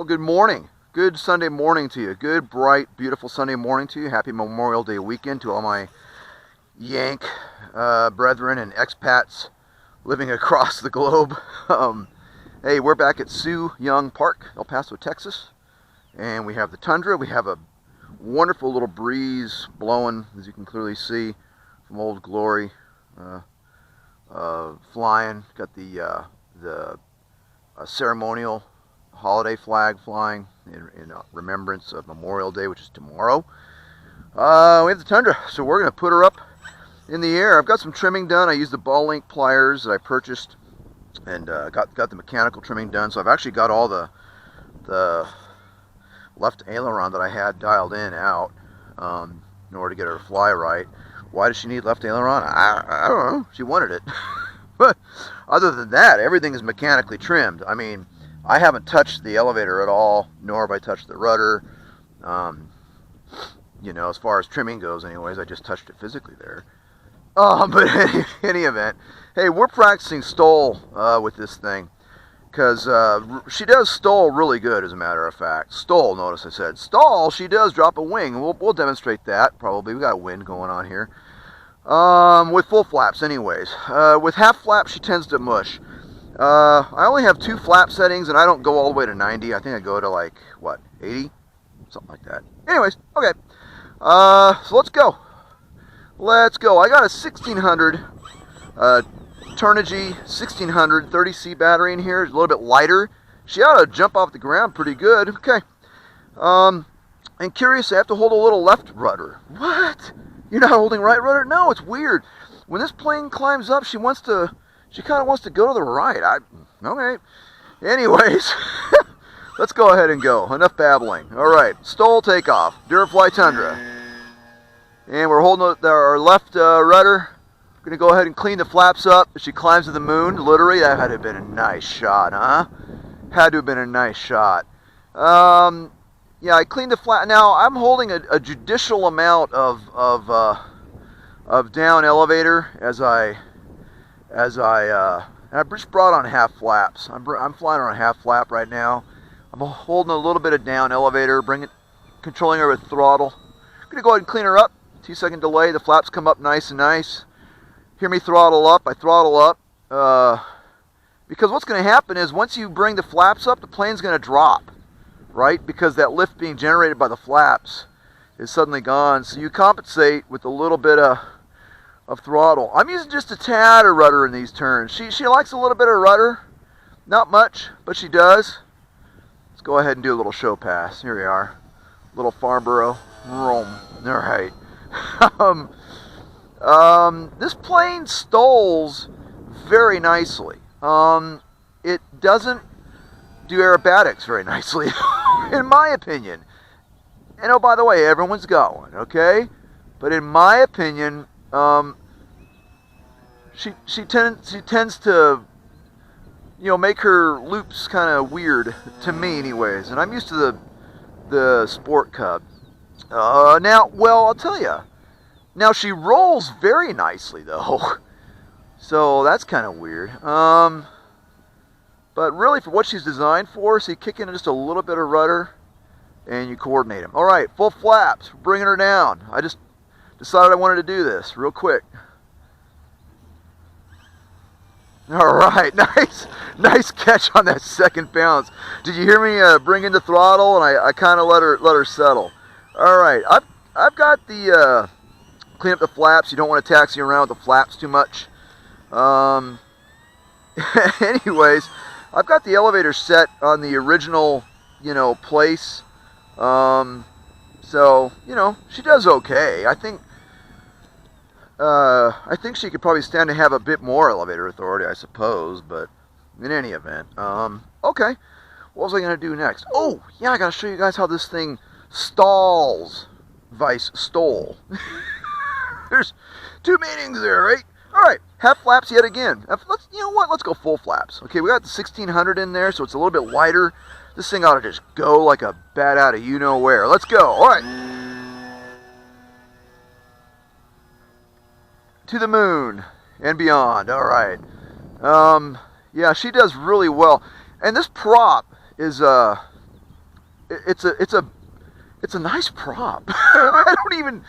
Well, good morning. Good Sunday morning to you. Good, bright, beautiful Sunday morning to you. Happy Memorial Day weekend to all my Yank brethren and expats living across the globe. Hey, we're back at Sue Young Park, El Paso, Texas. And we have the Tundra. We have a wonderful little breeze blowing, as you can clearly see, from Old Glory. Flying. Got the ceremonial holiday flag flying in remembrance of Memorial Day, which is tomorrow. We have the Tundra, so we're going to put her up in the air. I've got some trimming done. I used the ball link pliers that I purchased and got the mechanical trimming done. So I've actually got all the left aileron that I had dialed in out in order to get her to fly right. Why does she need left aileron? I don't know. She wanted it. But other than that, everything is mechanically trimmed. I mean, I haven't touched the elevator at all, nor have I touched the rudder. You know, as far as trimming goes anyways, I just touched it physically there. But in any event, hey, we're practicing STOL with this thing. Because she does STOL really good, as a matter of fact. STOL, notice I said. STOL, she does drop a wing. We'll demonstrate that, probably. We got a wind going on here. With full flaps anyways. With half flaps, she tends to mush. I only have 2 flap settings, and I don't go all the way to 90. I think I go to, like, what, 80? Something like that. Anyways, okay. So let's go. Let's go. I got a 1600 Turnigy 1600 30C battery in here. It's a little bit lighter. She ought to jump off the ground pretty good. Okay. And curious, I have to hold a little left rudder. What? You're not holding right rudder? No, it's weird. When this plane climbs up, she kind of wants to go to the right. Okay. Anyways, let's go ahead and go. Enough babbling. All right, STOL takeoff. Durafly Tundra. And we're holding our left rudder. Going to go ahead and clean the flaps up as she climbs to the moon. Literally, that had to have been a nice shot, huh? Had to have been a nice shot. Yeah, I cleaned the flap. Now, I'm holding a judicial amount of down elevator as I just brought on half flaps. I'm flying on a half flap right now. I'm holding a little bit of down elevator, controlling her with throttle. I'm going to go ahead and clean her up. 2-second delay. The flaps come up nice and nice. Hear me throttle up. I throttle up. Because what's going to happen is once you bring the flaps up, the plane's going to drop. Right? Because that lift being generated by the flaps is suddenly gone. So you compensate with a little bit of throttle. I'm using just a tad of rudder in these turns. She likes a little bit of rudder. Not much, but she does. Let's go ahead and do a little show pass. Here we are. Little Farnborough. All right. This plane stols very nicely. It doesn't do aerobatics very nicely, in my opinion. And oh, by the way, everyone's got one, okay? But in my opinion, she tends to, you know, make her loops kind of weird to me, anyways. And I'm used to the Sport Cub. Now, well, I'll tell you. Now she rolls very nicely, though. So that's kind of weird. But really, for what she's designed for, so you kick in just a little bit of rudder, and you coordinate them. All right, full flaps, bringing her down. I just decided I wanted to do this real quick. All right, nice catch on that second bounce. Did you hear me bring in the throttle, and I kind of let her settle. All right, I've got the clean up the flaps. You don't want to taxi around with the flaps too much. Anyways. I've got the elevator set on the original, you know, place. So, you know, she does okay. I think she could probably stand to have a bit more elevator authority, I suppose. But in any event, okay. What was I going to do next? Oh, yeah, I got to show you guys how this thing stalls. Vice STOL. There's 2 meanings there, right? All right, half flaps yet again. You know what? Let's go full flaps. Okay, we got the 1600 in there, so it's a little bit lighter. This thing ought to just go like a bat out of you-know-where. Let's go. All right. To the moon and beyond. All right. Yeah, she does really well. And this prop is it's a nice prop. I don't even,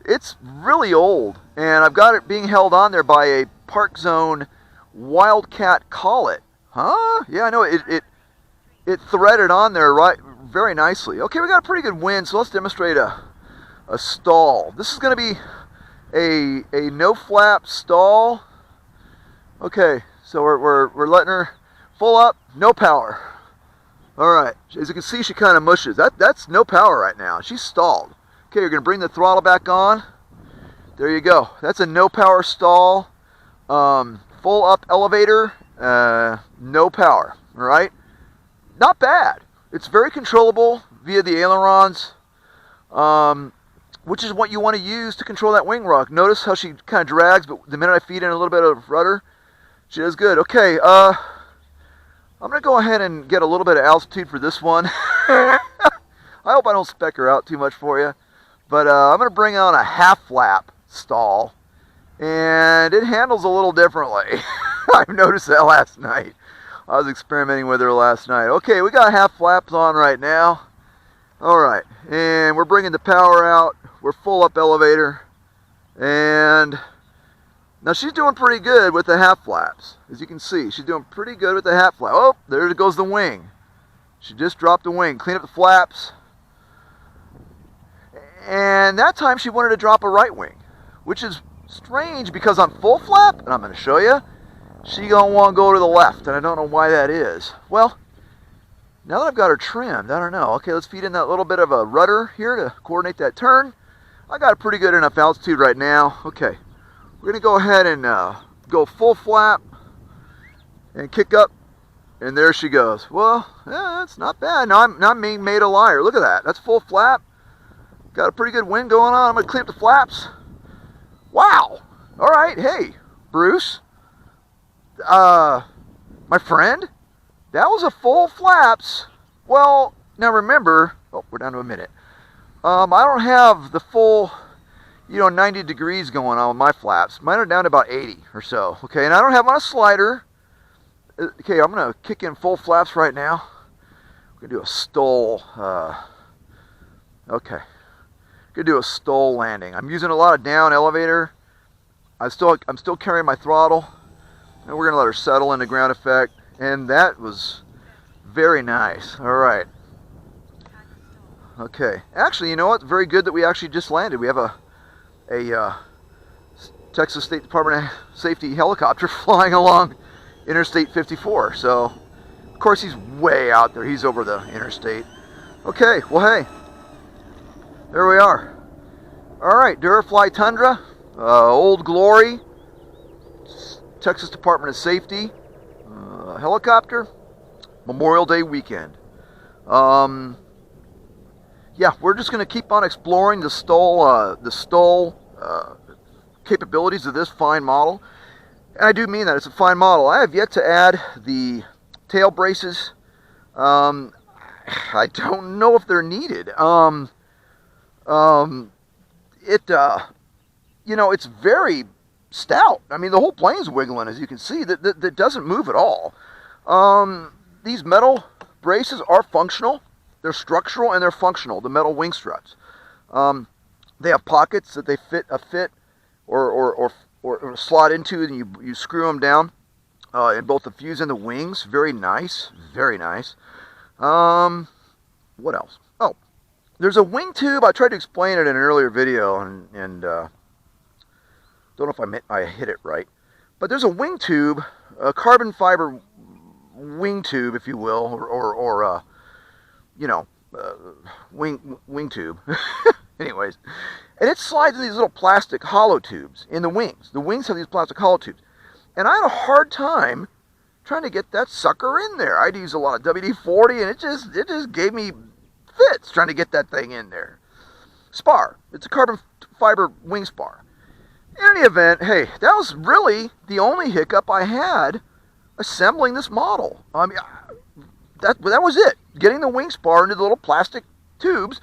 it's really old, and I've got it being held on there by a Park Zone Wildcat collet. Huh? Yeah, I know it threaded on there right very nicely. Okay, we got a pretty good wind, so let's demonstrate a STOL. This is going to be a no flap STOL. Okay, so we're letting her full up, no power. All right, as you can see, she kind of mushes. That's no power right now. She's stalled. Okay, you're going to bring the throttle back on. There you go. That's a no power STOL. Full up elevator, no power. All right, not bad. It's very controllable via the ailerons, which is what you want to use to control that wing rock. Notice how she kind of drags, but the minute I feed in a little bit of rudder, she does good. Okay, I'm going to go ahead and get a little bit of altitude for this one. I hope I don't spec her out too much for you. But I'm going to bring on a half flap STOL. And it handles a little differently. I've noticed that last night. I was experimenting with her last night. Okay, we got half flaps on right now. Alright, and we're bringing the power out. We're full up elevator. And now she's doing pretty good with the half flaps. As you can see, she's doing pretty good with the half flap. Oh, there goes the wing. She just dropped the wing. Clean up the flaps. And that time she wanted to drop a right wing, which is strange because on full flap, and I'm going to show you, she gonna want to go to the left, and I don't know why that is. Well, now that I've got her trimmed, I don't know. Okay, let's feed in that little bit of a rudder here to coordinate that turn. I got a pretty good enough altitude right now. Okay, we're gonna go ahead and go full flap and kick up, and there she goes. Well, yeah, that's not bad. Now I'm being made a liar. Look at that. That's full flap. Got a pretty good wind going on. I'm gonna clean up the flaps. Wow. All right. Hey, Bruce. My friend, that was a full flaps. Well, now remember, oh, we're down to a minute. I don't have the full, 90 degrees going on with my flaps. Mine are down to about 80 or so. Okay, and I don't have on a slider. Okay, I'm gonna kick in full flaps right now. We're gonna do a STOL. Okay, gonna do a STOL landing. I'm using a lot of down elevator. I'm still carrying my throttle. And we're going to let her settle into ground effect. And that was very nice. All right. Okay. Actually, you know what? Very good that we actually just landed. We have a Texas State Department of Safety helicopter flying along Interstate 54. So, of course, he's way out there. He's over the interstate. Okay. Well, hey. There we are. All right. Durafly Tundra. Old Glory. Texas Department of Safety helicopter, Memorial Day weekend. Yeah, we're just going to keep on exploring the STOL capabilities of this fine model. And I do mean that. It's a fine model. I have yet to add the tail braces. I don't know if they're needed. It's very stout. I mean, the whole plane's wiggling, as you can see. That doesn't move at all. These metal braces are functional. They're structural and they're functional. The metal wing struts. They have pockets that they fit or slot into, and you screw them down in both the fuse and the wings. Very nice. Very nice. What else? Oh, there's a wing tube. I tried to explain it in an earlier video, and don't know if I hit it right, but there's a wing tube, a carbon fiber wing tube, if you will, or wing tube. Anyways, and it slides in these little plastic hollow tubes in the wings. The wings have these plastic hollow tubes, and I had a hard time trying to get that sucker in there. I'd use a lot of WD-40, and it just gave me fits trying to get that thing in there. Spar. It's a carbon fiber wing spar. In any event, hey, that was really the only hiccup I had assembling this model. I mean, that was it. Getting the wing spar into the little plastic tubes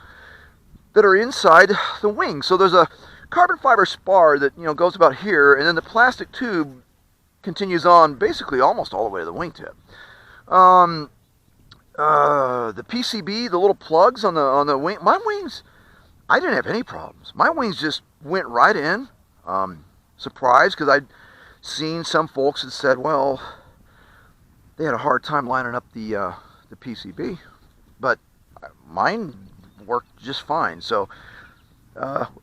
that are inside the wing. So there's a carbon fiber spar that goes about here, and then the plastic tube continues on basically almost all the way to the wingtip. The PCB, the little plugs on the wing, my wings, I didn't have any problems. My wings just went right in. Surprised, because I'd seen some folks that said, well, they had a hard time lining up the PCB, but mine worked just fine. So,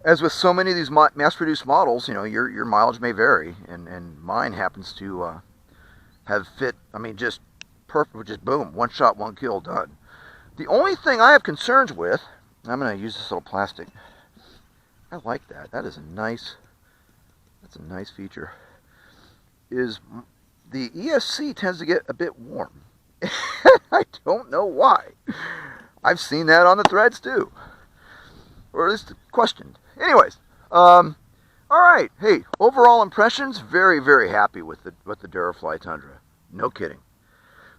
as with so many of these mass-produced models, you know, your mileage may vary, and mine happens to have fit. I mean, just perfect, just boom, one shot, one kill, done. The only thing I have concerns with, I'm going to use this little plastic. I like that. That is a nice. That's a nice feature. Is the ESC tends to get a bit warm. I don't know why. I've seen that on the threads too, or at least questioned. Anyways, all right. Hey, overall impressions. Very, very happy with the Durafly Tundra. No kidding.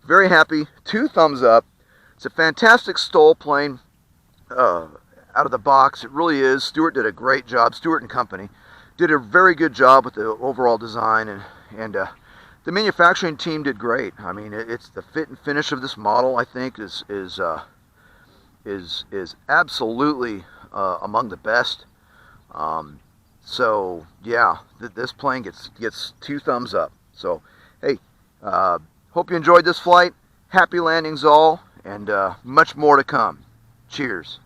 Very happy. 2 thumbs up. It's a fantastic STOL plane. Out of the box, it really is. Stuart did a great job. Stuart and company did a very good job with the overall design, and the manufacturing team did great. I mean, it's the fit and finish of this model, I think, is absolutely among the best. So yeah, this plane gets 2 thumbs up. So hey, hope you enjoyed this flight. Happy landings all, and much more to come. Cheers.